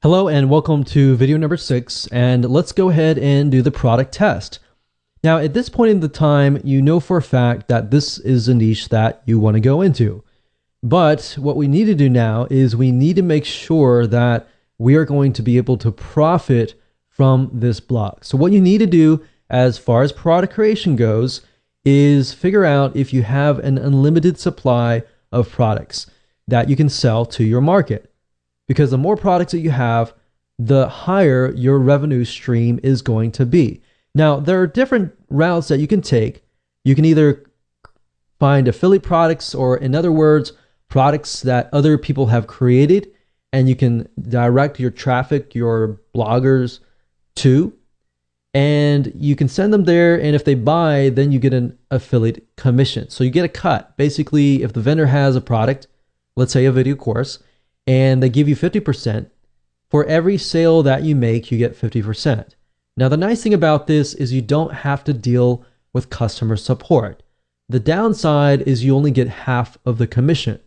Hello and welcome to video number 6, and let's go ahead and do the product test. Now at this point in the time, you know for a fact that this is a niche that you want to go into. But what we need to do now is we need to make sure that we are going to be able to profit from this blog. So what you need to do as far as product creation goes is figure out if you have an unlimited supply of products that you can sell to your market. Because the more products that you have, the higher your revenue stream is going to be. Now, there are different routes that you can take. You can either find affiliate products, or in other words, products that other people have created, and you can direct your traffic, your bloggers to, and you can send them there, and if they buy, then you get an affiliate commission. So you get a cut. Basically, if the vendor has a product, let's say a video course, and they give you 50%, for every sale that you make, you get 50%. Now, the nice thing about this is you don't have to deal with customer support. The downside is you only get half of the commission.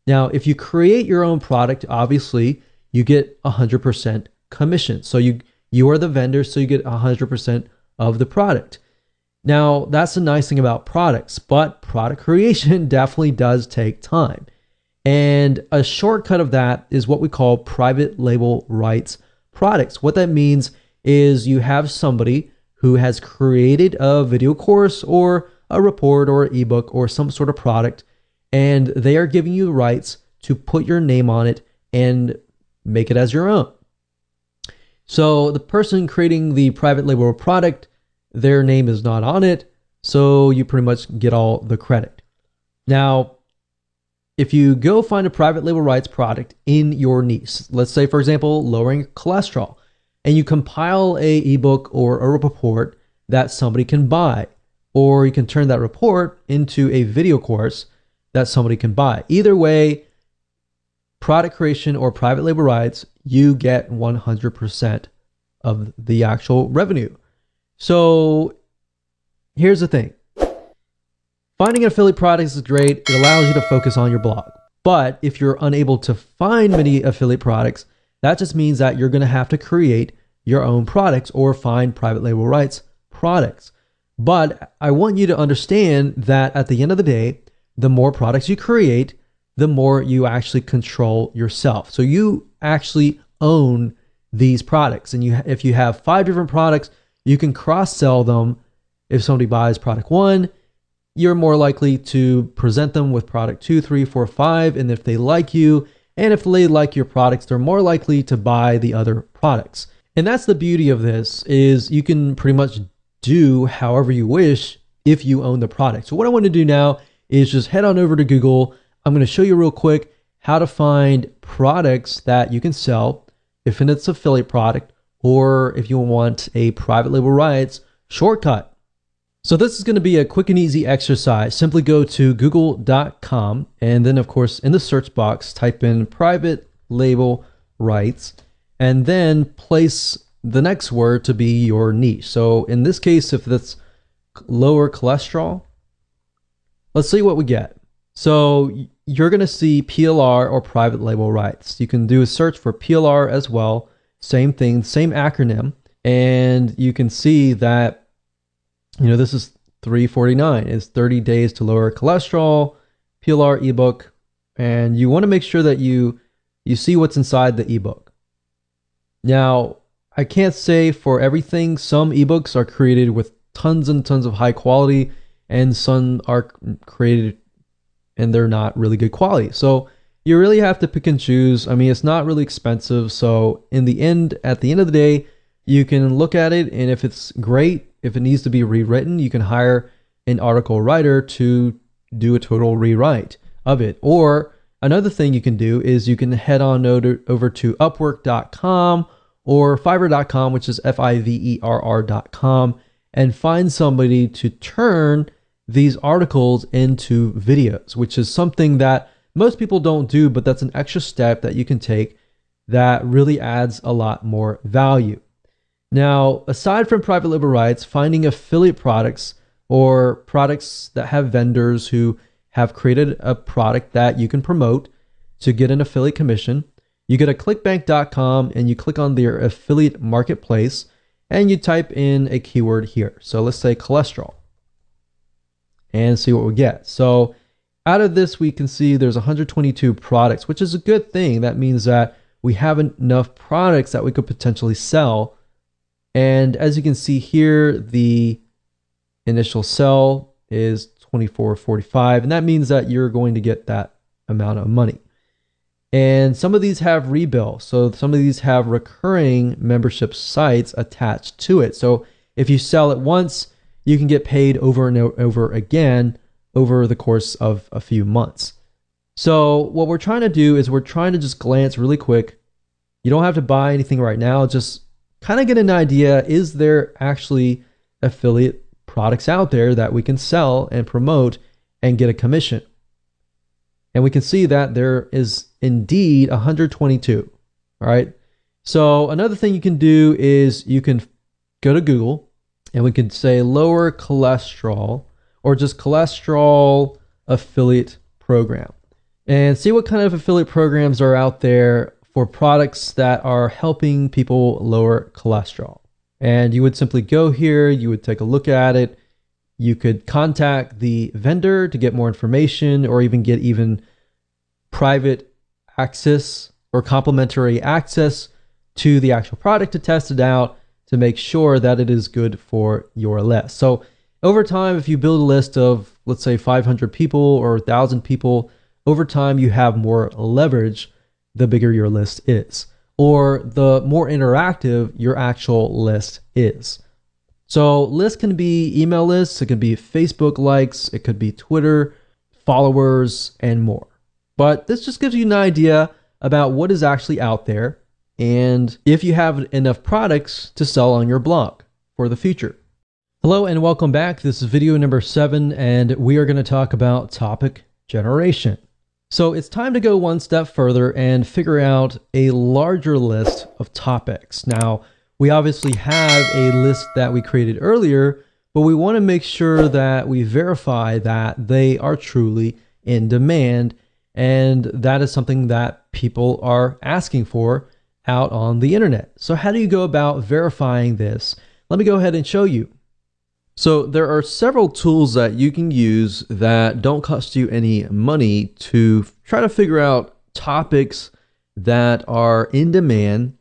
Now, if you create your own product, obviously, you get 100% commission. So you are the vendor, so you get 100% of the product. Now, that's the nice thing about products, but product creation definitely does take time. And a shortcut of that is what we call private label rights products. What that means is you have somebody who has created a video course or a report or ebook or some sort of product, and they are giving you the rights to put your name on it and make it as your own. So the person creating the private label product, their name is not on it, so you pretty much get all the credit. Now, if you go find a private label rights product in your niche, let's say, for example, lowering cholesterol, and you compile a ebook or a report that somebody can buy, or you can turn that report into a video course that somebody can buy. Either way, product creation or private label rights, you get 100% of the actual revenue. So here's the thing. Finding affiliate products is great. It allows you to focus on your blog. But if you're unable to find many affiliate products, that just means that you're going to have to create your own products or find private label rights products. But I want you to understand that at the end of the day, the more products you create, the more you actually control yourself. So you actually own these products. And if you have 5 different products, you can cross-sell them. If somebody buys product 1, you're more likely to present them with product 2, 3, 4, 5. And if they like you, and if they like your products, they're more likely to buy the other products. And that's the beauty of this, is you can pretty much do however you wish if you own the product. So what I want to do now is just head on over to Google. I'm going to show you real quick how to find products that you can sell if it's an affiliate product, or if you want a private label rights shortcut. So this is going to be a quick and easy exercise. Simply go to google.com, and then of course in the search box type in private label rights, and then place the next word to be your niche. So in this case, if that's lower cholesterol, let's see what we get. So you're going to see PLR or private label rights. You can do a search for PLR as well. Same thing, same acronym. And you can see that, you know, this is $3.49. It's 30 days to lower cholesterol, PLR ebook. And you want to make sure that you see what's inside the ebook. Now, I can't say for everything. Some ebooks are created with tons and tons of high quality, and some are created and they're not really good quality. So you really have to pick and choose. I mean, it's not really expensive. So at the end of the day, you can look at it, and if it's great, if it needs to be rewritten, you can hire an article writer to do a total rewrite of it. Or another thing you can do is you can head on over to upwork.com or fiverr.com, which is fiverr.com, and find somebody to turn these articles into videos, which is something that most people don't do, but that's an extra step that you can take that really adds a lot more value. Now, aside from private label rights, finding affiliate products or products that have vendors who have created a product that you can promote to get an affiliate commission You go to clickbank.com and you click on their affiliate marketplace and you type in a keyword here. So let's say cholesterol and see what we get. So out of this, we can see there's 122 products, which is a good thing. That means that we have enough products that we could potentially sell. And as you can see here, the initial sell is $24.45, and that means that you're going to get that amount of money. And some of these have rebill, so some of these have recurring membership sites attached to it. So if you sell it once, you can get paid over and over again over the course of a few months. So what we're trying to do is we're trying to just glance really quick. You don't have to buy anything right now, just kind of get an idea, is there actually affiliate products out there that we can sell and promote and get a commission? And we can see that there is indeed 122. All right. So another thing you can do is you can go to Google and we can say lower cholesterol or just cholesterol affiliate program and see what kind of affiliate programs are out there for products that are helping people lower cholesterol. And you would simply go here, you would take a look at it. You could contact the vendor to get more information or even get private access or complimentary access to the actual product to test it out to make sure that it is good for your list. So over time, if you build a list of, let's say 500 people or 1,000 people, over time you have more leverage the bigger your list is, or the more interactive your actual list is. So lists can be email lists, it could be Facebook likes, it could be Twitter followers, and more. But this just gives you an idea about what is actually out there and if you have enough products to sell on your blog for the future. Hello and welcome back. This is video number 7 and we are going to talk about topic generation. So it's time to go one step further and figure out a larger list of topics. Now, we obviously have a list that we created earlier, but we want to make sure that we verify that they are truly in demand. And that is something that people are asking for out on the internet. So how do you go about verifying this? Let me go ahead and show you. So there are several tools that you can use that don't cost you any money to try to figure out topics that are in demand,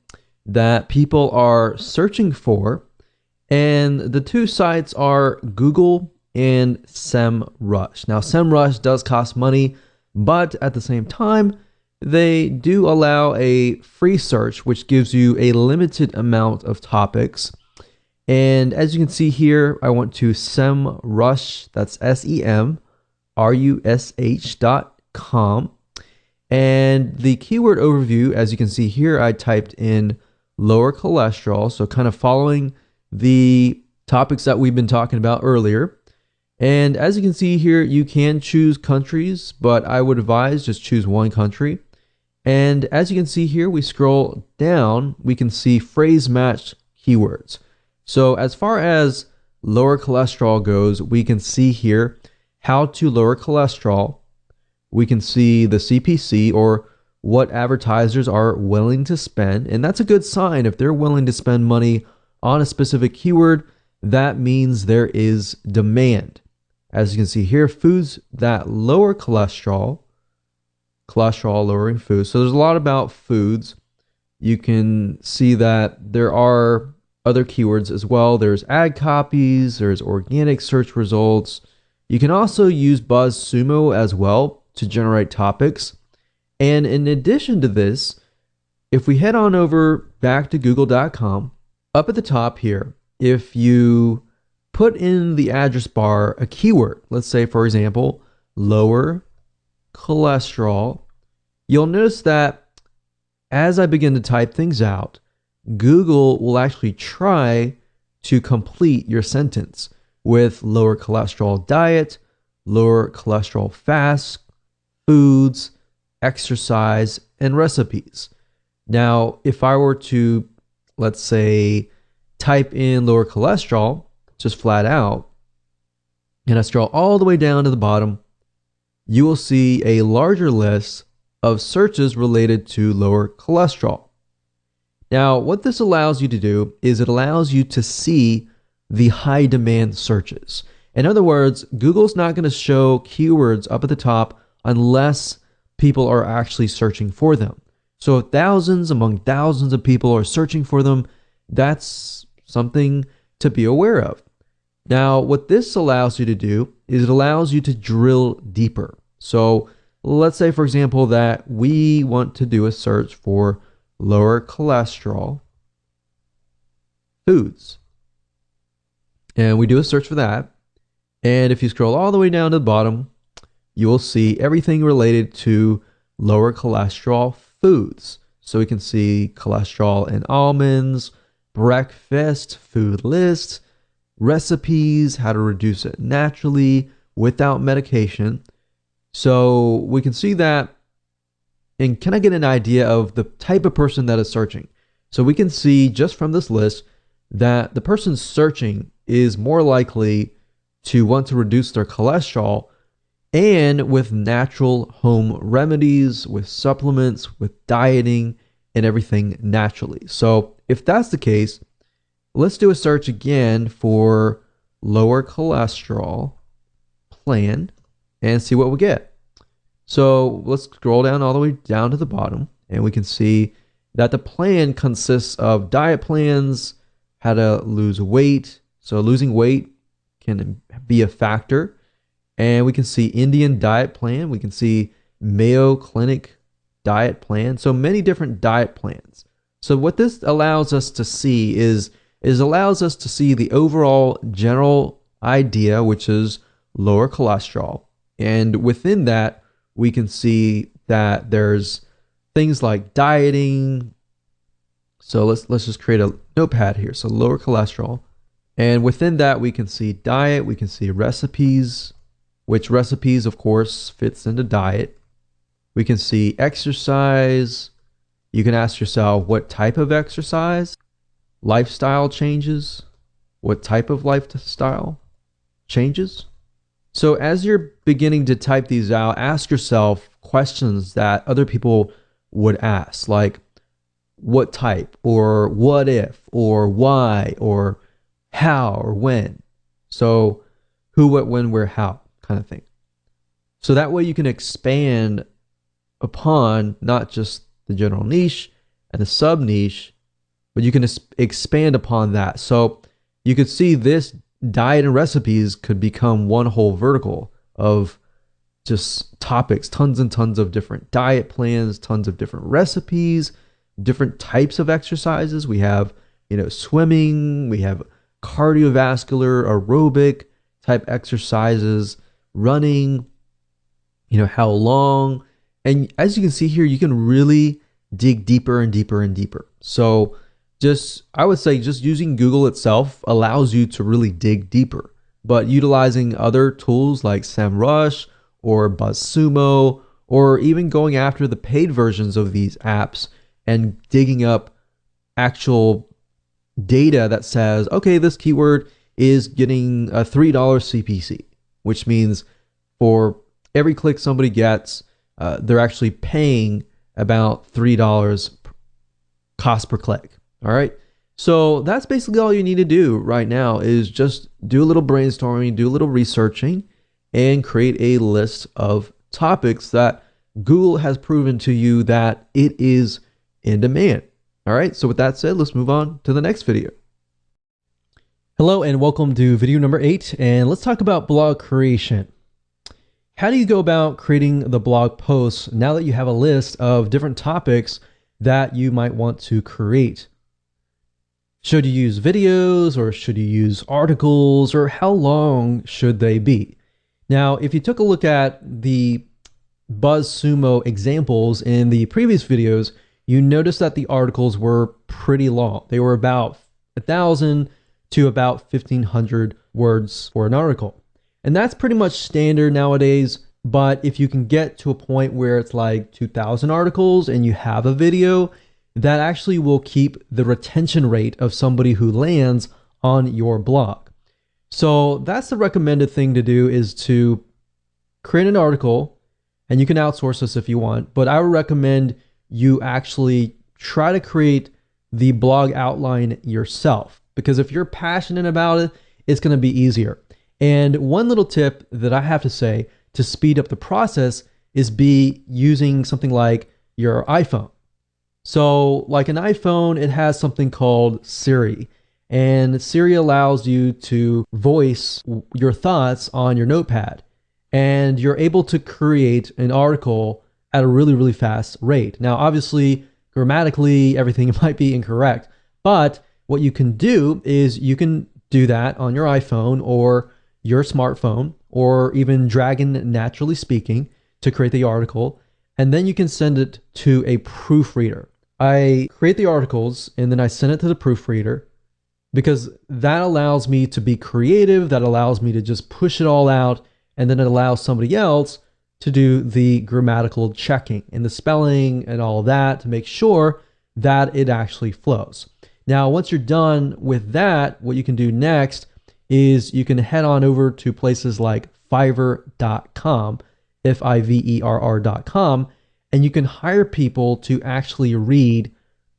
that people are searching for. And the two sites are Google and SEMrush. Now, SEMrush does cost money, but at the same time, they do allow a free search, which gives you a limited amount of topics. And as you can see here, I went to SEMrush, that's SEMrush.com. And the keyword overview, as you can see here, I typed in lower cholesterol. So kind of following the topics that we've been talking about earlier. And as you can see here, you can choose countries, but I would advise just choose one country. And as you can see here, we scroll down, we can see phrase matched keywords. So as far as lower cholesterol goes, we can see here how to lower cholesterol. We can see the CPC, or what advertisers are willing to spend. And that's a good sign. If they're willing to spend money on a specific keyword, that means there is demand. As you can see here, foods that lower cholesterol lowering foods. So there's a lot about foods. You can see that there are other keywords as well. There's ad copies, there's organic search results. You can also use BuzzSumo as well to generate topics. And in addition to this, if we head on over back to google.com, up at the top here, if you put in the address bar a keyword, let's say, for example, lower cholesterol, you'll notice that as I begin to type things out, Google will actually try to complete your sentence with lower cholesterol diet, lower cholesterol fast, foods, exercise, and recipes. Now, if I were to, let's say, type in lower cholesterol, just flat out, and I scroll all the way down to the bottom, you will see a larger list of searches related to lower cholesterol. Now, what this allows you to do is it allows you to see the high demand searches. In other words, Google's not going to show keywords up at the top unless people are actually searching for them. So if thousands among thousands of people are searching for them, that's something to be aware of. Now, what this allows you to do is it allows you to drill deeper. So let's say, for example, that we want to do a search for lower cholesterol foods. And we do a search for that. And if you scroll all the way down to the bottom, you will see everything related to lower cholesterol foods. So we can see cholesterol in almonds, breakfast, food list, recipes, how to reduce it naturally without medication. So we can see that, and can I get an idea of the type of person that is searching? So we can see just from this list that the person searching is more likely to want to reduce their cholesterol, and with natural home remedies, with supplements, with dieting, and everything naturally. So if that's the case, let's do a search again for lower cholesterol plan and see what we get. So let's scroll down all the way down to the bottom, and we can see that the plan consists of diet plans, how to lose weight. So losing weight can be a factor. And we can see Indian diet plan. We can see Mayo Clinic diet plan. So many different diet plans. So what this allows us to see is allows us to see the overall general idea, which is lower cholesterol. And within that, we can see that there's things like dieting. So let's just create a notepad here. So lower cholesterol. And within that, we can see diet. We can see recipes, which recipes, of course, fits into diet. We can see exercise. You can ask yourself what type of exercise, lifestyle changes, what type of lifestyle changes. So as you're beginning to type these out, ask yourself questions that other people would ask, like what type, or what if, or why, or how, or when. So who, what, when, where, how kind of thing. So that way you can expand upon not just the general niche and the sub niche, but you can expand upon that. So you could see this diet and recipes could become one whole vertical of just topics, tons and tons of different diet plans, tons of different recipes, different types of exercises. We have, swimming, we have cardiovascular, aerobic type exercises, running, how long. And as you can see here, you can really dig deeper and deeper and deeper. So I would say just using Google itself allows you to really dig deeper, but utilizing other tools like SEMrush or BuzzSumo, or even going after the paid versions of these apps and digging up actual data that says, okay, this keyword is getting a $3 CPC, which means for every click somebody gets, they're actually paying about $3 cost per click. All right. So that's basically all you need to do right now is just do a little brainstorming, do a little researching, and create a list of topics that Google has proven to you that it is in demand. All right. So with that said, let's move on to the next video. Hello and welcome to video number 8. And let's talk about blog creation. How do you go about creating the blog posts now that you have a list of different topics that you might want to create? Should you use videos, or should you use articles, or how long should they be? Now, if you took a look at the BuzzSumo examples in the previous videos, you notice that the articles were pretty long. They were about 1,000 to about 1,500 words for an article. And that's pretty much standard nowadays. But if you can get to a point where it's like 2,000 articles and you have a video, that actually will keep the retention rate of somebody who lands on your blog. So that's the recommended thing to do, is to create an article and you can outsource this if you want, but I would recommend you actually try to create the blog outline yourself, because if you're passionate about it, it's going to be easier. And one little tip that I have to say to speed up the process is be using something like your iPhone. So like an iPhone, it has something called Siri, and Siri allows you to voice your thoughts on your notepad, and you're able to create an article at a really, really fast rate. Now, obviously, grammatically, everything might be incorrect, but what you can do is you can do that on your iPhone or your smartphone, or even Dragon Naturally Speaking to create the article, and then you can send it to a proofreader. I create the articles and then I send it to the proofreader because that allows me to be creative, that allows me to just push it all out, and then it allows somebody else to do the grammatical checking and the spelling and all of that to make sure that it actually flows. Now, once you're done with that, what you can do next is you can head on over to places like Fiverr.com, Fiverr.com, and you can hire people to actually read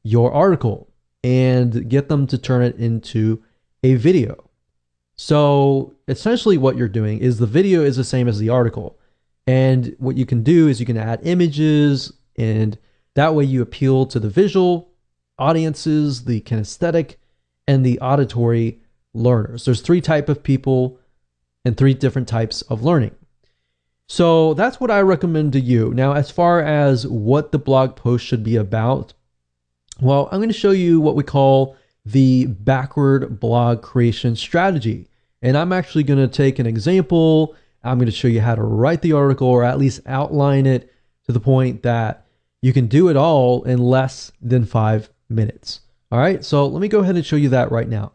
your article and get them to turn it into a video. So essentially what you're doing is the video is the same as the article. And what you can do is you can add images, and that way you appeal to the visual audiences, the kinesthetic, and the auditory learners. There's 3 types of people and 3 different types of learning. So that's what I recommend to you. Now, as far as what the blog post should be about, well, I'm going to show you what we call the backward blog creation strategy. And I'm actually going to take an example. I'm going to show you how to write the article, or at least outline it to the point that you can do it all in less than 5 minutes. All right, so let me go ahead and show you that right now.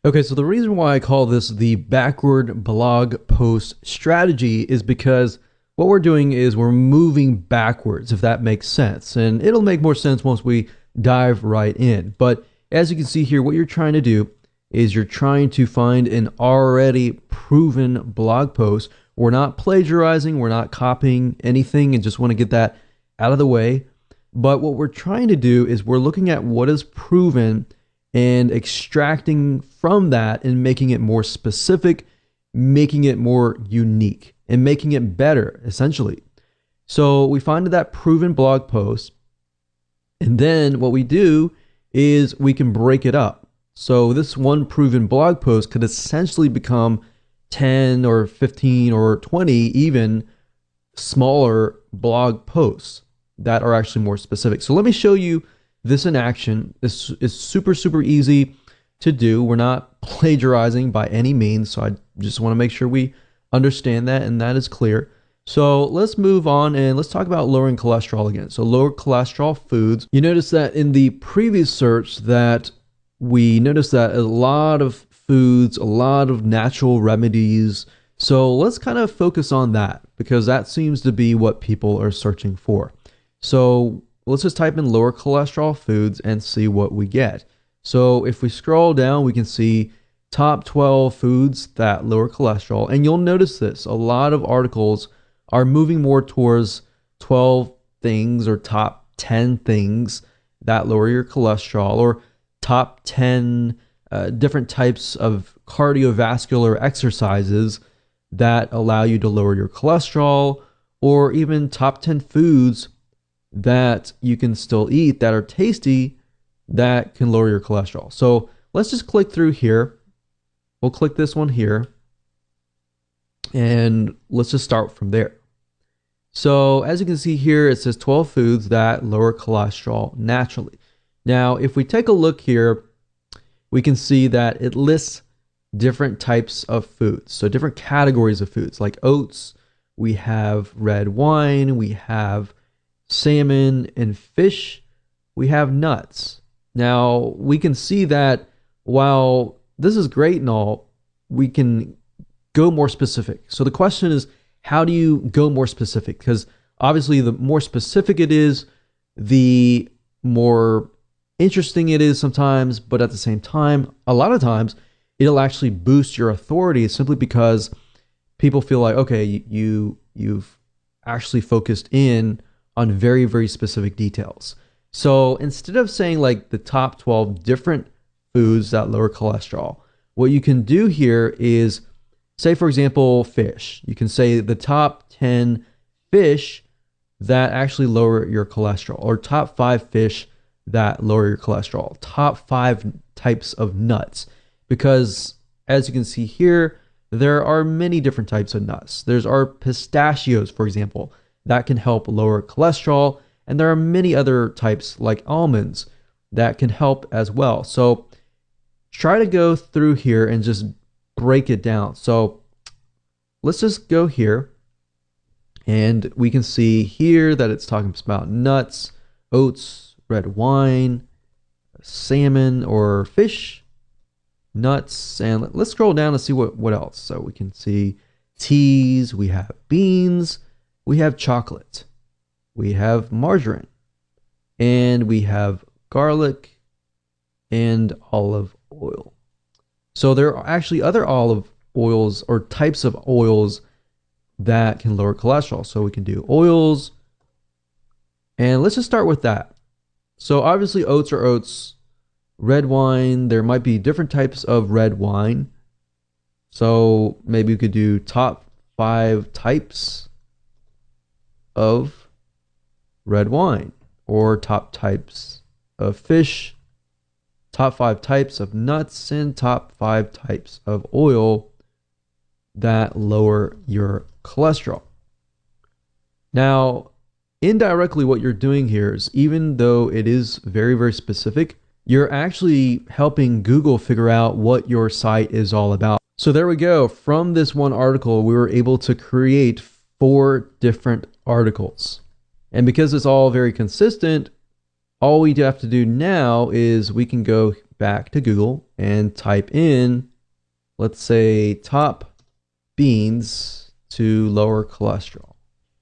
Okay, so the reason why I call this the backward blog post strategy is because what we're doing is we're moving backwards, if that makes sense. And it'll make more sense once we dive right in. But as you can see here, what you're trying to do is you're trying to find an already proven blog post. We're not plagiarizing, we're not copying anything, and just want to get that out of the way. But what we're trying to do is we're looking at what is proven and extracting from that and making it more specific, making it more unique, and making it better, essentially. So we find that proven blog post, and then what we do is we can break it up. So this one proven blog post could essentially become 10 or 15 or 20 even smaller blog posts that are actually more specific. So let me show you this in action. This is super, super easy to do. We're not plagiarizing by any means, so I just want to make sure we understand that and that is clear. So let's move on and let's talk about lowering cholesterol again. So lower cholesterol foods. You notice that in the previous search that we noticed that a lot of foods, a lot of natural remedies. So let's kind of focus on that because that seems to be what people are searching for. So let's just type in lower cholesterol foods and see what we get. So if we scroll down, we can see top 12 foods that lower cholesterol. And you'll notice this, a lot of articles are moving more towards 12 things or top 10 things that lower your cholesterol, or top 10 different types of cardiovascular exercises that allow you to lower your cholesterol, or even top 10 foods that you can still eat that are tasty that can lower your cholesterol. So let's just click through here. We'll click this one here and let's just start from there. So as you can see here, it says 12 foods that lower cholesterol naturally. Now, if we take a look here, we can see that it lists different types of foods. So different categories of foods like oats, we have red wine, we have salmon and fish, we have nuts. Now, we can see that while this is great and all, we can go more specific. So the question is, how do you go more specific? Because obviously the more specific it is, the more interesting it is sometimes, but at the same time, a lot of times, it'll actually boost your authority simply because people feel like, okay, you've actually focused in on very, very specific details. So instead of saying like the top 12 different foods that lower cholesterol, what you can do here is say, for example, fish. You can say the top 10 fish that actually lower your cholesterol, or top 5 fish that lower your cholesterol, top 5 types of nuts. Because as you can see here, there are many different types of nuts. There's our pistachios, for example, that can help lower cholesterol. And there are many other types like almonds that can help as well. So try to go through here and just break it down. So let's just go here and we can see here that it's talking about nuts, oats, red wine, salmon or fish, nuts, and let's scroll down and see what else. So we can see teas, we have beans, we have chocolate, we have margarine, and we have garlic and olive oil. So there are actually other olive oils or types of oils that can lower cholesterol. So we can do oils, and let's just start with that. So obviously oats are oats, red wine, there might be different types of red wine. So maybe we could do top 5 types of red wine, or top types of fish, top 5 types of nuts, and top 5 types of oil that lower your cholesterol. Now, indirectly, what you're doing here is, even though it is very, very specific, you're actually helping Google figure out what your site is all about. So there we go. From this one article, we were able to create 4 different articles. And because it's all very consistent, all we have to do now is we can go back to Google and type in, let's say, top beans to lower cholesterol.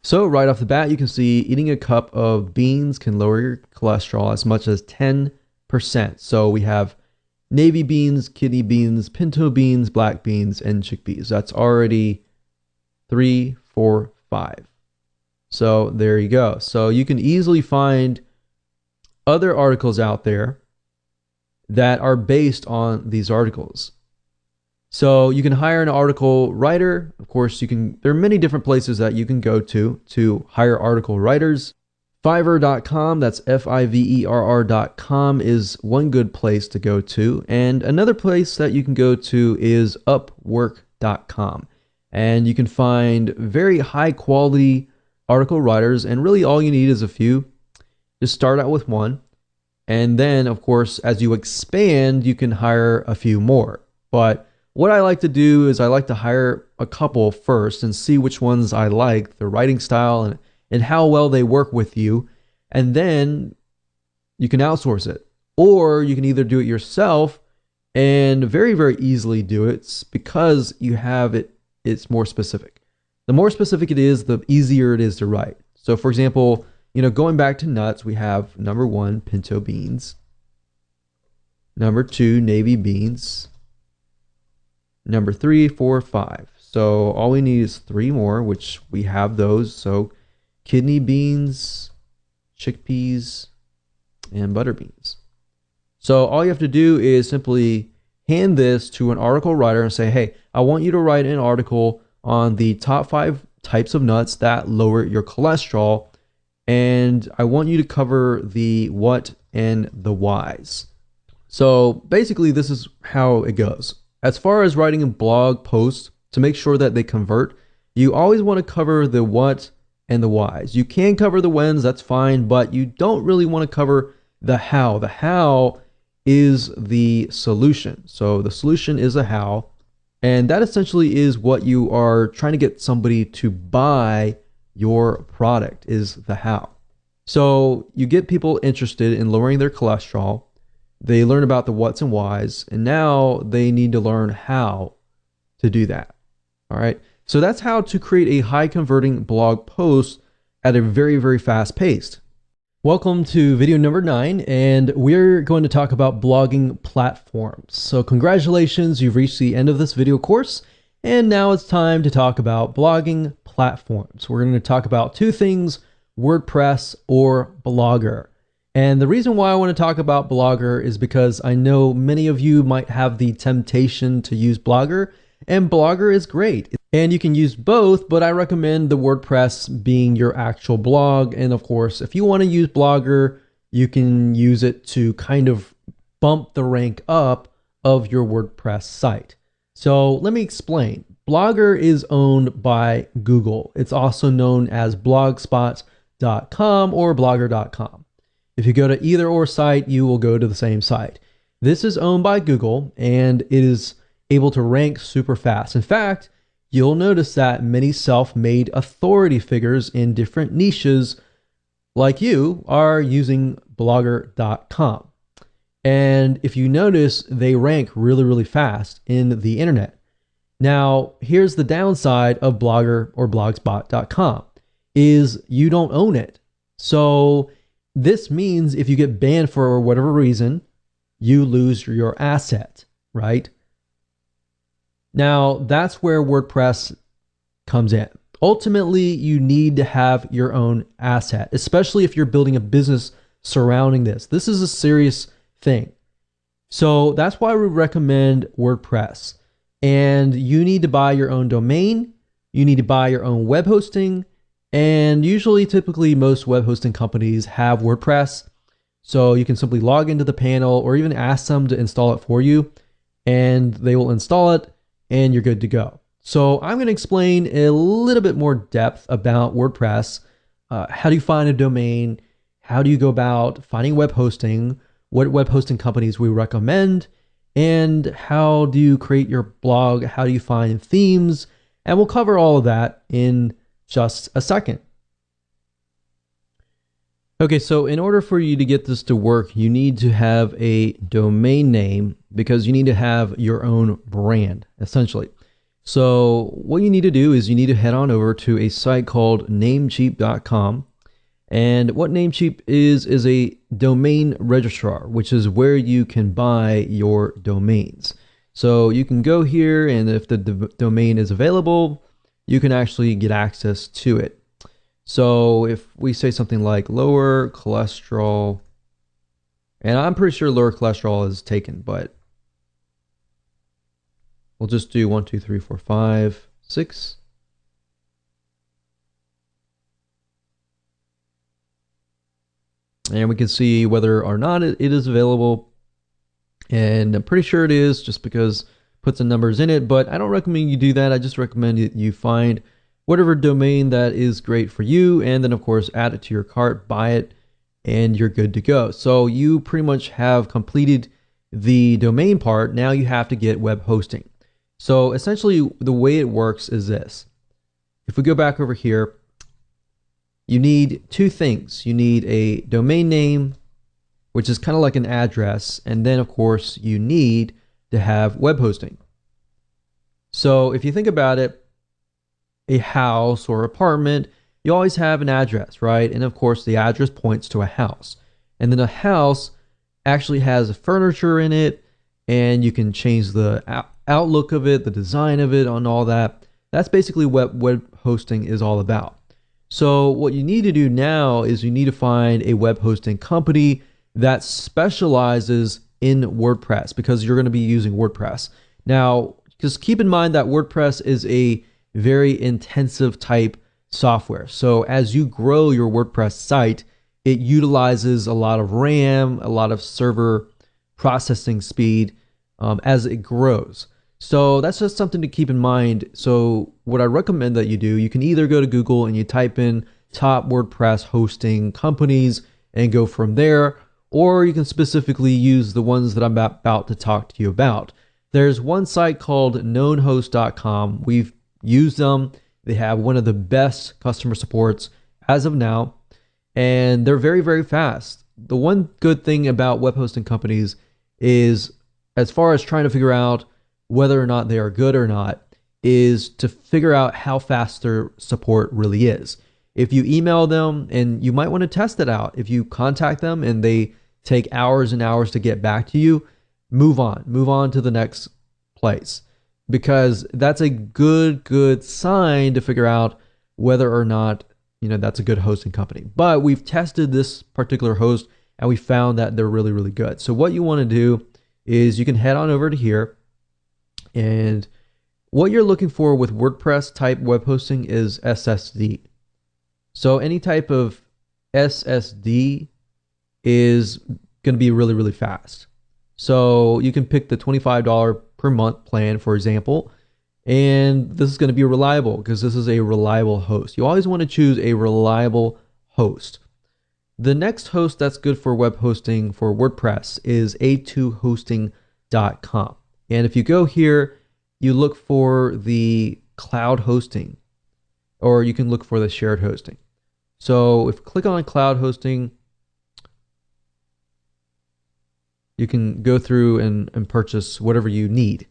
So right off the bat, you can see eating a cup of beans can lower your cholesterol as much as 10%. So we have navy beans, kidney beans, pinto beans, black beans, and chickpeas. That's already 3, 4, 5. So there you go. So you can easily find other articles out there that are based on these articles. So you can hire an article writer. Of course, there are many different places that you can go to hire article writers. Fiverr.com, that's Fiverr.com, is one good place to go to. And another place that you can go to is Upwork.com. And you can find very high quality article writers, and really all you need is a few. Just start out with one, and then of course as you expand you can hire a few more. But what I like to do is I like to hire a couple first and see which ones I like, their writing style and how well they work with you, and then you can outsource it. Or you can either do it yourself and very, very easily do it because you have it's more specific. The more specific it is, the easier it is to write. So for example, going back to nuts, we have number 1, pinto beans. Number 2, navy beans. Number 3, 4, 5. So all we need is 3 more, which we have those. So kidney beans, chickpeas, and butter beans. So all you have to do is simply hand this to an article writer and say, hey, I want you to write an article on the top 5 types of nuts that lower your cholesterol, and I want you to cover the what and the whys. So basically this is how it goes. As far as writing a blog post, to make sure that they convert, you always want to cover the what and the whys. You can cover the whens, that's fine, but you don't really want to cover the how. The how is the solution. So the solution is a how. And that essentially is what you are trying to get somebody to buy your product, is the how. So you get people interested in lowering their cholesterol. They learn about the what's and whys, and now they need to learn how to do that. All right. So that's how to create a high converting blog post at a very, very fast pace. Welcome to video number 9, and we're going to talk about blogging platforms. So congratulations, you've reached the end of this video course, And now it's time to talk about blogging platforms. We're going to talk about two things: WordPress or Blogger. And the reason why I want to talk about Blogger is because I know many of you might have the temptation to use Blogger, and Blogger is great. And you can use both, but I recommend the WordPress being your actual blog. And of course, if you want to use Blogger, you can use it to kind of bump the rank up of your WordPress site. So let me explain. Blogger is owned by Google. It's also known as blogspot.com or blogger.com. If you go to either or site, you will go to the same site. This is owned by Google and it is able to rank super fast. In fact, you'll notice that many self-made authority figures in different niches like you are using blogger.com. And if you notice, they rank really, really fast in the internet. Now, here's the downside of Blogger or blogspot.com is you don't own it. So this means if you get banned for whatever reason, you lose your asset, right? Now, that's where WordPress comes in. Ultimately, you need to have your own asset, especially if you're building a business surrounding this. This is a serious thing. So that's why we recommend WordPress. And you need to buy your own domain. You need to buy your own web hosting. And usually, typically, most web hosting companies have WordPress. So you can simply log into the panel or even ask them to install it for you. And they will install it and you're good to go. So I'm going to explain a little bit more depth about WordPress. How do you find a domain? How do you go about finding web hosting? What web hosting companies we recommend? And how do you create your blog? How do you find themes? And we'll cover all of that in just a second. Okay, so in order for you to get this to work, you need to have a domain name because you need to have your own brand, essentially. So what you need to do is you need to head on over to a site called Namecheap.com. And what Namecheap is a domain registrar, which is where you can buy your domains. So you can go here, and if the domain is available, you can actually get access to it. So if we say something like lower cholesterol, and I'm pretty sure lower cholesterol is taken, but we'll just do 1, 2, 3, 4, 5, 6. And we can see whether or not it is available. And I'm pretty sure it is just because it puts the numbers in it, but I don't recommend you do that. I just recommend that you find whatever domain that is great for you. And then of course, add it to your cart, buy it, and you're good to go. So you pretty much have completed the domain part. Now you have to get web hosting. So essentially the way it works is this. If we go back over here, you need two things. You need a domain name, which is kind of like an address. And then of course you need to have web hosting. So if you think about it, a house or apartment, you always have an address, right? And of course the address points to a house. And then a house actually has furniture in it, and you can change the outlook of it, the design of it, on all that. That's basically what web hosting is all about. So what you need to do now is you need to find a web hosting company that specializes in WordPress, because you're going to be using WordPress. Now, just keep in mind that WordPress is a very intensive type software. So as you grow your WordPress site, it utilizes a lot of RAM, a lot of server processing speed as it grows. So that's just something to keep in mind. So what I recommend that you do, you can either go to Google and you type in top WordPress hosting companies and go from there, or you can specifically use the ones that I'm about to talk to you about. There's one site called knownhost.com. We've used them. They have one of the best customer supports as of now, and they're very, very fast. The one good thing about web hosting companies is, as far as trying to figure out whether or not they are good or not, is to figure out how fast their support really is. If you email them, and you might want to test it out, if you contact them and they take hours and hours to get back to you, move on to the next place. because that's a good sign to figure out whether or not, that's a good hosting company. But we've tested this particular host and we found that they're really good. So what you want to do is you can head on over to here, and what you're looking for with WordPress type web hosting is SSD. So any type of SSD is going to be really fast. So you can pick the $25 per month plan, for example, and this is going to be reliable because this is a reliable host. You always want to choose a reliable host. The next host that's good for web hosting for WordPress is a2hosting.com. And if you go here, you look for the cloud hosting, or you can look for the shared hosting. So if you click on cloud hosting, you can go through and purchase whatever you need.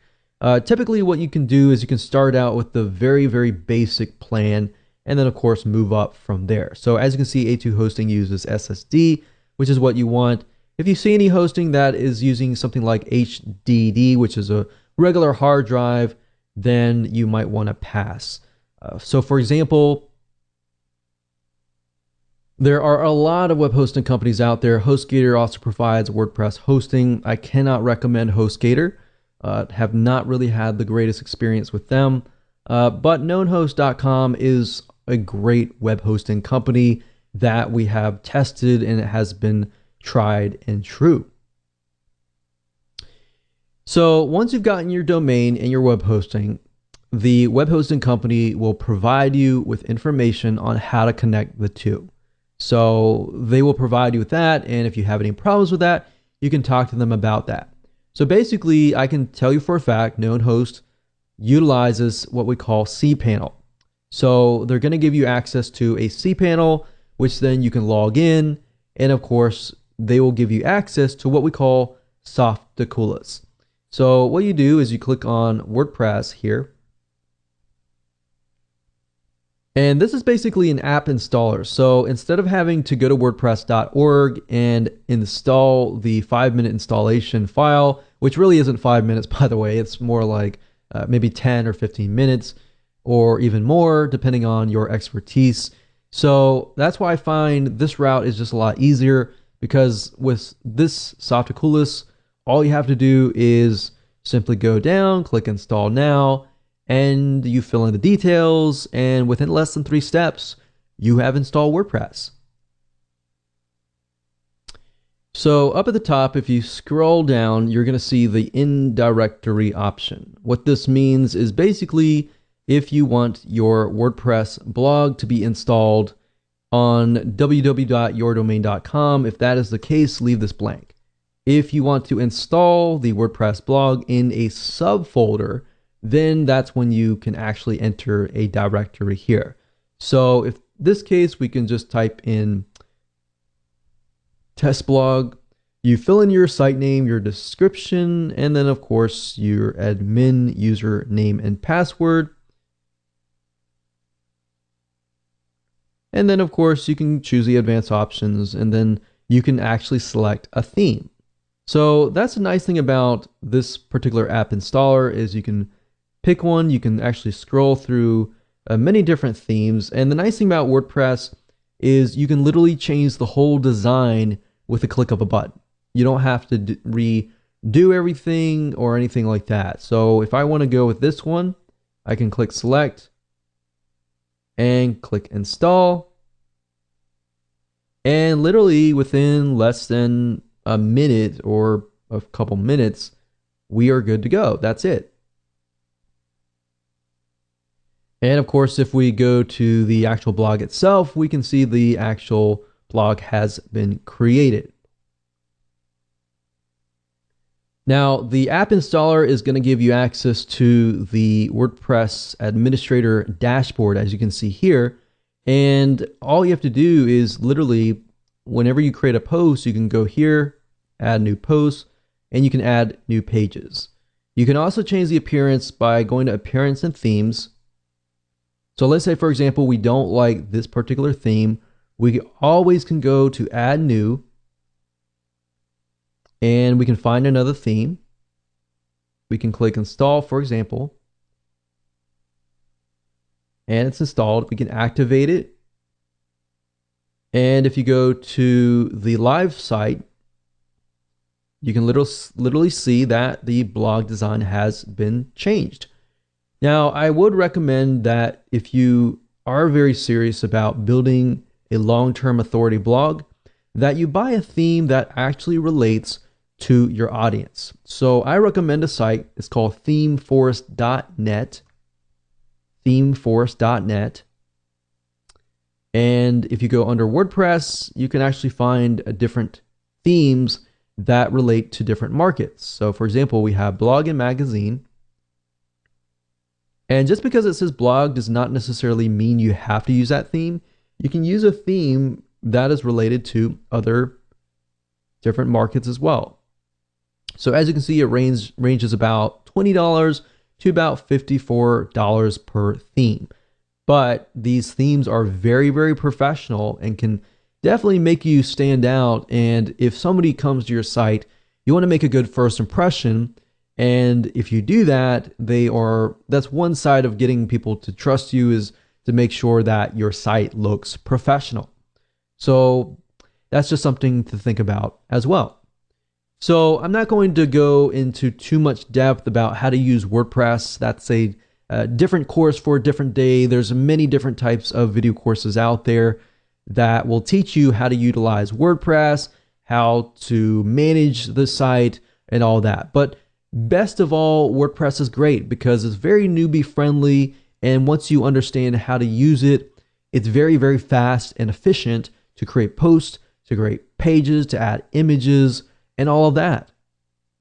Typically what you can do is you can start out with the very basic plan, and then of course move up from there. So as you can see, A2 hosting uses SSD, which is what you want. If you see any hosting that is using something like HDD, which is a regular hard drive, then you might want to pass. So for example, there are a lot of web hosting companies out there. HostGator also provides WordPress hosting. I cannot recommend HostGator. Have not really had the greatest experience with them. But KnownHost.com is a great web hosting company that we have tested, and it has been tried and true. So once you've gotten your domain and your web hosting, the web hosting company will provide you with information on how to connect the two. So they will provide you with that, and if you have any problems with that, you can talk to them about that. So basically, I can tell you for a fact, KnownHost utilizes what we call cPanel. So they're going to give you access to a cPanel, which then you can log in, and of course, they will give you access to what we call Softaculous. So what you do is you click on WordPress here, and this is basically an app installer. So instead of having to go to WordPress.org and install the 5-minute installation file, which really isn't 5 minutes, by the way, it's more like maybe 10 or 15 minutes or even more, depending on your expertise. So that's why I find this route is just a lot easier, because with this Softaculous, all you have to do is simply go down, click install now, and you fill in the details, and within less than 3 steps, you have installed WordPress. So up at the top, if you scroll down, you're going to see the in-directory option. What this means is basically if you want your WordPress blog to be installed on www.yourdomain.com, if that is the case, leave this blank. If you want to install the WordPress blog in a subfolder, then that's when you can actually enter a directory here. So if this case, we can just type in test blog, you fill in your site name, your description, and then of course your admin username and password. And then of course you can choose the advanced options, and then you can actually select a theme. So that's a nice thing about this particular app installer is you can pick one, you can actually scroll through many different themes. And the nice thing about WordPress is you can literally change the whole design with a click of a button. You don't have to redo everything or anything like that. So if I want to go with this one, I can click select and click install. And literally within less than a minute or a couple minutes, we are good to go. That's it. And of course, if we go to the actual blog itself, we can see the actual blog has been created. Now, the app installer is going to give you access to the WordPress administrator dashboard, as you can see here. And all you have to do is literally, whenever you create a post, you can go here, add new posts, and you can add new pages. You can also change the appearance by going to appearance and themes. So let's say, for example, we don't like this particular theme. We always can go to add new, and we can find another theme. We can click install, for example, and it's installed. We can activate it. And if you go to the live site, you can literally see that the blog design has been changed. Now, I would recommend that if you are very serious about building a long-term authority blog, that you buy a theme that actually relates to your audience. So I recommend a site. It's called themeforest.net. Themeforest.net. And if you go under WordPress, you can actually find different themes that relate to different markets. So for example, we have blog and magazine. And just because it says blog does not necessarily mean you have to use that theme. You can use a theme that is related to other different markets as well. So as you can see, it ranges about $20 to about $54 per theme. But these themes are very, very professional and can definitely make you stand out. And if somebody comes to your site, you want to make a good first impression. And if you do that, that's one side of getting people to trust you, is to make sure that your site looks professional. So that's just something to think about as well. So I'm not going to go into too much depth about how to use WordPress. That's a different course for a different day. There's many different types of video courses out there that will teach you how to utilize WordPress, how to manage the site, and all that. But best of all, WordPress is great because it's very newbie friendly. And once you understand how to use it, it's very, very fast and efficient to create posts, to create pages, to add images, and all of that.